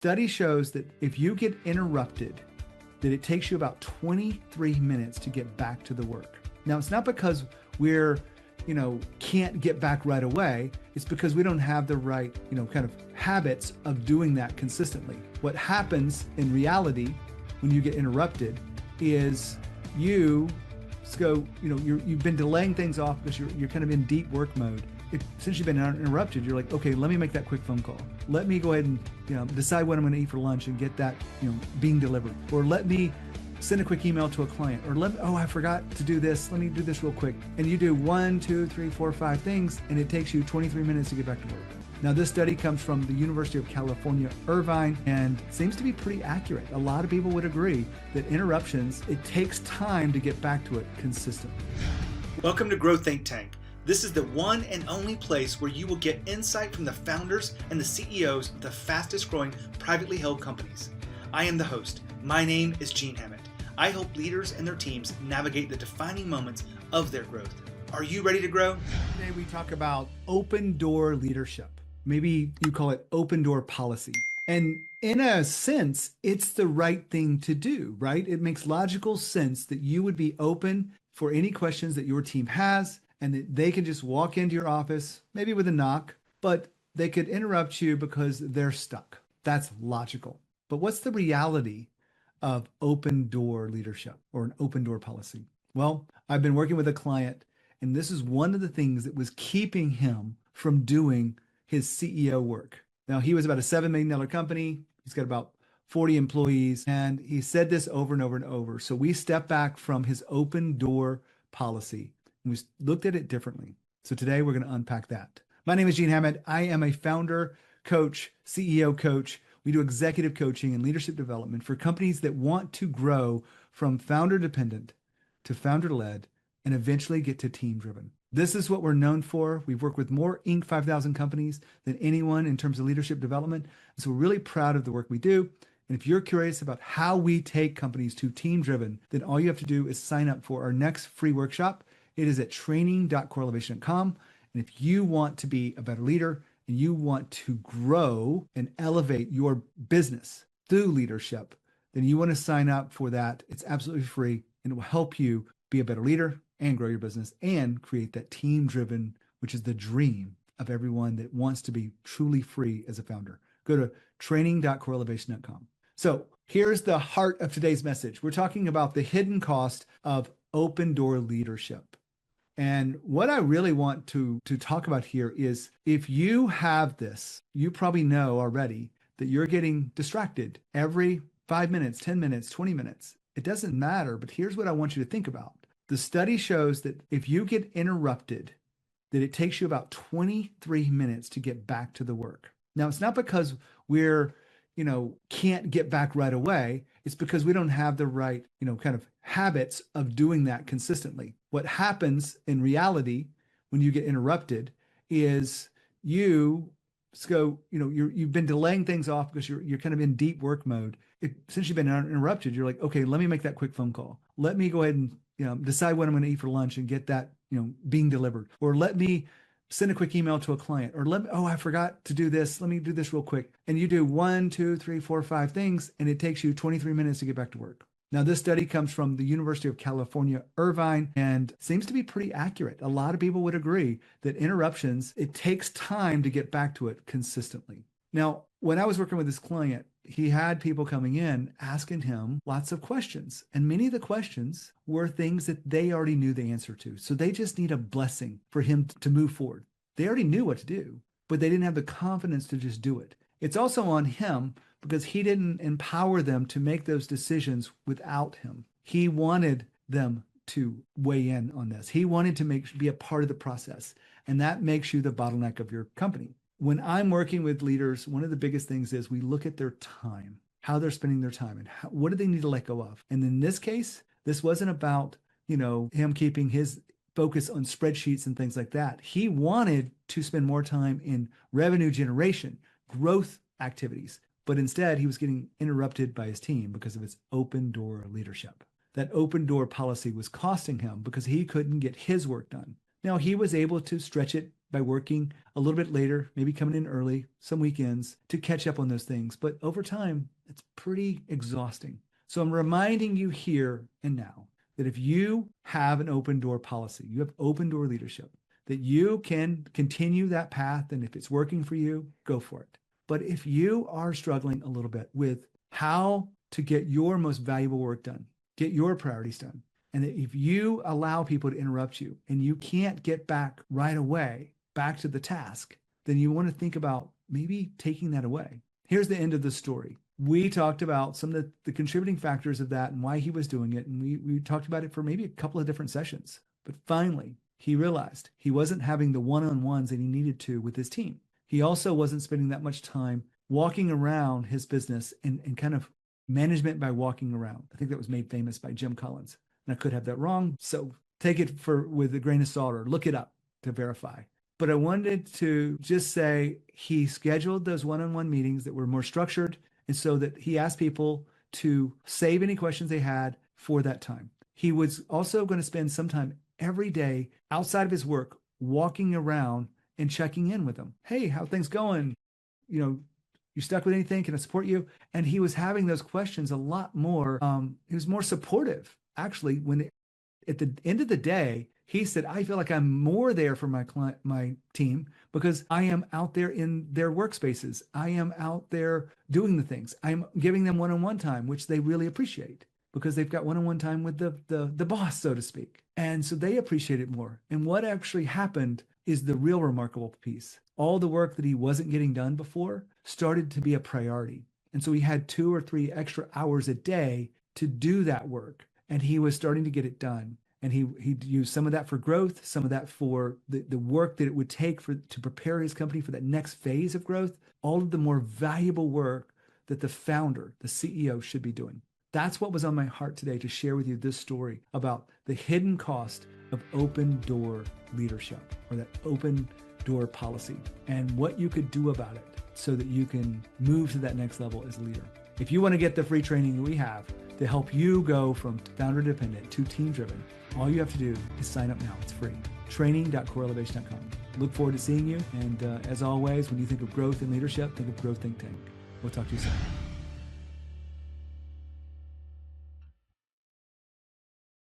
Study shows that if you get interrupted, that it takes you about 23 minutes to get back to the work. Now, it's not because we're, can't get back right away. It's because we don't have the right, kind of habits of doing that consistently. What happens in reality when you get interrupted is you go, you've been delaying things off because you're kind of in deep work mode. Since you've been interrupted, you're like, okay, let me make that quick phone call. Let me go ahead and decide what I'm going to eat for lunch and get that being delivered. Or let me send a quick email to a client. Or I forgot to do this. Let me do this real quick. And you do 1, 2, 3, 4, 5 things, and it takes you 23 minutes to get back to work. Now, this study comes from the University of California, Irvine, and seems to be pretty accurate. A lot of people would agree that interruptions, it takes time to get back to it consistently. Welcome to Grow Think Tank. This is the one and only place where you will get insight from the founders and the CEOs of the fastest growing privately held companies. I am the host. My name is Gene Hammett. I help leaders and their teams navigate the defining moments of their growth. Are you ready to grow? Today we talk about open door leadership. Maybe you call it open door policy. And in a sense, it's the right thing to do, right? It makes logical sense that you would be open for any questions that your team has, and that they can just walk into your office, maybe with a knock, but they could interrupt you because they're stuck. That's logical. But what's the reality of open door leadership or an open door policy? Well, I've been working with a client, and this is one of the things that was keeping him from doing his CEO work. Now, he was about a $7 million company. He's got about 40 employees, and he said this over and over and over. So we stepped back from his open door policy. We looked at it differently. So today we're going to unpack that. My name is Gene Hammett. I am a founder, coach, CEO coach. We do executive coaching and leadership development for companies that want to grow from founder dependent to founder led and eventually get to team driven. This is what we're known for. We've worked with more Inc. 5000 companies than anyone in terms of leadership development. And so we're really proud of the work we do. And if you're curious about how we take companies to team driven, then all you have to do is sign up for our next free workshop. It is at training.correlation.com. And if you want to be a better leader and you want to grow and elevate your business through leadership, then you want to sign up for that. It's absolutely free, and it will help you be a better leader and grow your business and create that team driven, which is the dream of everyone that wants to be truly free as a founder. Go to training.correlation.com. So here's the heart of today's message. We're talking about the hidden cost of open door leadership. And what I really want to talk about here is if you have this, you probably know already that you're getting distracted every 5 minutes, 10 minutes, 20 minutes. It doesn't matter, but here's what I want you to think about. The study shows that if you get interrupted, that it takes you about 23 minutes to get back to the work. Now, it's not because we're can't get back right away. It's because we don't have the right, kind of habits of doing that consistently. What happens in reality when you get interrupted is you go, you've been delaying things off because you're kind of in deep work mode. Since you've been interrupted, you're like, okay, let me make that quick phone call. Let me go ahead and decide what I'm going to eat for lunch and get that, being delivered. Or let me send a quick email to a client. Or I forgot to do this. Let me do this real quick. And you do 1, 2, 3, 4, 5 things, and it takes you 23 minutes to get back to work. Now, this study comes from the University of California, Irvine, and seems to be pretty accurate. A lot of people would agree that interruptions, it takes time to get back to it consistently. Now, when I was working with this client, he had people coming in asking him lots of questions. And many of the questions were things that they already knew the answer to. So they just need a blessing for him to move forward. They already knew what to do, but they didn't have the confidence to just do it. It's also on him because he didn't empower them to make those decisions without him. He wanted them to weigh in on this. He wanted to be a part of the process. And that makes you the bottleneck of your company. When I'm working with leaders, one of the biggest things is we look at their time, how they're spending their time, and what do they need to let go of. And in this case, this wasn't about, him keeping his focus on spreadsheets and things like that. He wanted to spend more time in revenue generation, growth activities, but instead he was getting interrupted by his team because of its open door leadership. That open door policy was costing him because he couldn't get his work done. Now, he was able to stretch it by working a little bit later, maybe coming in early, some weekends to catch up on those things. But over time, it's pretty exhausting. So I'm reminding you here and now that if you have an open door policy, you have open door leadership, that you can continue that path. And if it's working for you, go for it. But if you are struggling a little bit with how to get your most valuable work done, get your priorities done, and that if you allow people to interrupt you and you can't get back right away, back to the task, then you want to think about maybe taking that away. Here's the end of the story. We talked about some of the contributing factors of that and why he was doing it. And we talked about it for maybe a couple of different sessions. But finally, he realized he wasn't having the one-on-ones that he needed to with his team. He also wasn't spending that much time walking around his business and kind of management by walking around. I think that was made famous by Jim Collins. And I could have that wrong. So take it with a grain of salt or look it up to verify. But I wanted to just say he scheduled those one-on-one meetings that were more structured. And so that he asked people to save any questions they had for that time. He was also going to spend some time every day outside of his work, walking around and checking in with them. Hey, how things going? You stuck with anything? Can I support you? And he was having those questions a lot more. He was more supportive. Actually, at the end of the day, he said, I feel like I'm more there for my team because I am out there in their workspaces. I am out there doing the things. I'm giving them one-on-one time, which they really appreciate because they've got one-on-one time with the boss, so to speak. And so they appreciate it more. And what actually happened is the real remarkable piece. All the work that he wasn't getting done before started to be a priority. And so he had 2 or 3 extra hours a day to do that work. And he was starting to get it done. And he used some of that for growth, some of that for the work that it would take to prepare his company for that next phase of growth, all of the more valuable work that the founder, the CEO, should be doing. That's what was on my heart today, to share with you this story about the hidden cost of open door leadership, or that open door policy, and what you could do about it so that you can move to that next level as a leader. If you want to get the free training that we have to help you go from founder dependent to team driven, all you have to do is sign up now. It's free. Training.coreelevation.com. Look forward to seeing you. And as always, when you think of growth and leadership, think of Growth Think Tank. We'll talk to you soon.